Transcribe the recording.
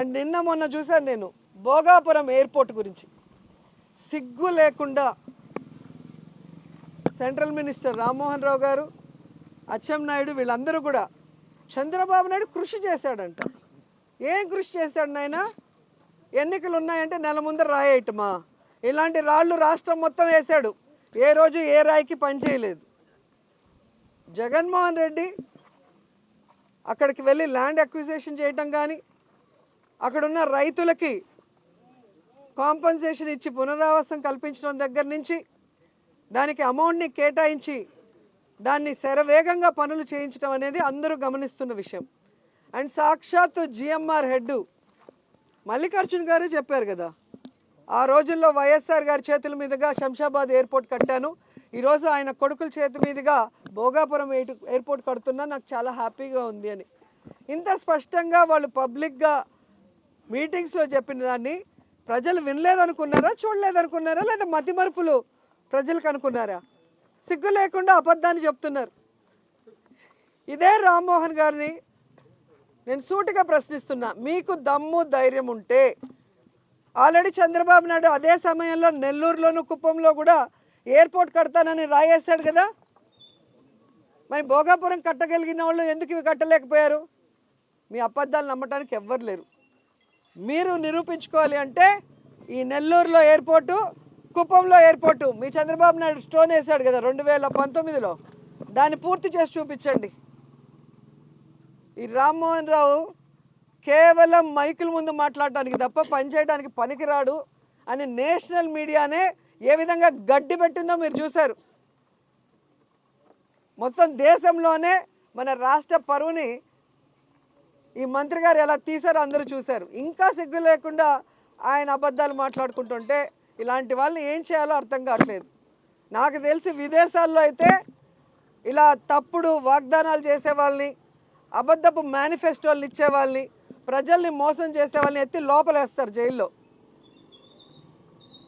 And నిన్న మొన్న చూశాను నేను భోగాపురం ఎయిర్పోర్ట్ గురించి సిగ్గు లేకుండా సెంట్రల్ మినిస్టర్ రామ్మోహన్ రావు గారు, అచ్చెన్నాయుడు వీళ్ళందరూ కూడా చంద్రబాబు నాయుడు కృషి చేశాడంట. ఏం కృషి చేశాడు నాయన? ఎన్నికలు ఉన్నాయంటే నెల ముందర రాయేయటమా? ఇలాంటి రాళ్ళు రాష్ట్రం మొత్తం వేశాడు. ఏ రోజు ఏ రాయికి పనిచేయలేదు. జగన్మోహన్ రెడ్డి అక్కడికి వెళ్ళి ల్యాండ్ అక్విజిషన్ చేయటం కానీ, అక్కడున్న రైతులకి కాంపన్సేషన్ ఇచ్చి పునరావాసం కల్పించడం దగ్గర నుంచి దానికి అమౌంట్ని కేటాయించి దాన్ని శరవేగంగా పనులు చేయించడం అనేది అందరూ గమనిస్తున్న విషయం. అండ్ సాక్షాత్తు జిఎంఆర్ హెడ్ మల్లికార్జున్ గారు చెప్పారు కదా, ఆ రోజుల్లో వైఎస్ఆర్ గారి చేతుల మీదుగా శంషాబాద్ ఎయిర్పోర్ట్ కట్టాను, ఈరోజు ఆయన కొడుకుల చేతి మీదుగా భోగాపురం ఎయిర్పోర్ట్ కడుతున్నా, నాకు చాలా హ్యాపీగా ఉంది అని. ఇంత స్పష్టంగా వాళ్ళు పబ్లిక్గా మీటింగ్స్లో చెప్పిన దాన్ని ప్రజలు వినలేదనుకున్నారా, చూడలేదనుకున్నారా, లేదా మతిమరుపులు ప్రజలకు అనుకున్నారా? సిగ్గు లేకుండా అబద్ధాన్ని చెప్తున్నారు. ఇదే రామ్మోహన్ గారిని నేను సూటిగా ప్రశ్నిస్తున్నా, మీకు దమ్ము ధైర్యం ఉంటే ఆల్రెడీ చంద్రబాబు నాయుడు అదే సమయంలో నెల్లూరులోను కుప్పంలో కూడా ఎయిర్పోర్ట్ కడతానని రాయేశాడు కదా, మరి భోగాపురం కట్టగలిగిన వాళ్ళు ఎందుకు ఇవి కట్టలేకపోయారు? మీ అబద్ధాలు నమ్మటానికి ఎవ్వరు లేరు. మీరు నిరూపించుకోవాలి అంటే ఈ నెల్లూరులో ఎయిర్పోర్టు, కుప్పంలో ఎయిర్పోర్టు మీ చంద్రబాబు నాయుడు స్టోన్ వేశాడు కదా 2019లో, దాన్ని పూర్తి చేసి చూపించండి. ఈ రామ్మోహన్ రావు కేవలం మైకుల ముందు మాట్లాడటానికి తప్ప పనిచేయడానికి పనికిరాడు అని నేషనల్ మీడియానే ఏ విధంగా గడ్డి పెట్టిందో మీరు చూశారు. మొత్తం దేశంలోనే మన రాష్ట్ర పరువుని ఈ మంత్రి గారు ఎలా తీశారో అందరూ చూశారు. ఇంకా సిగ్గు లేకుండా ఆయన అబద్ధాలు మాట్లాడుకుంటుంటే ఇలాంటి వాళ్ళని ఏం చేయాలో అర్థం కావట్లేదు. నాకు తెలిసి విదేశాల్లో అయితే ఇలా తప్పుడు వాగ్దానాలు చేసే వాళ్ళని, అబద్ధపు మేనిఫెస్టోలు ఇచ్చే వాళ్ళని, ప్రజల్ని మోసం చేసే వాళ్ళని ఎత్తి లోపలేస్తారు జైల్లో.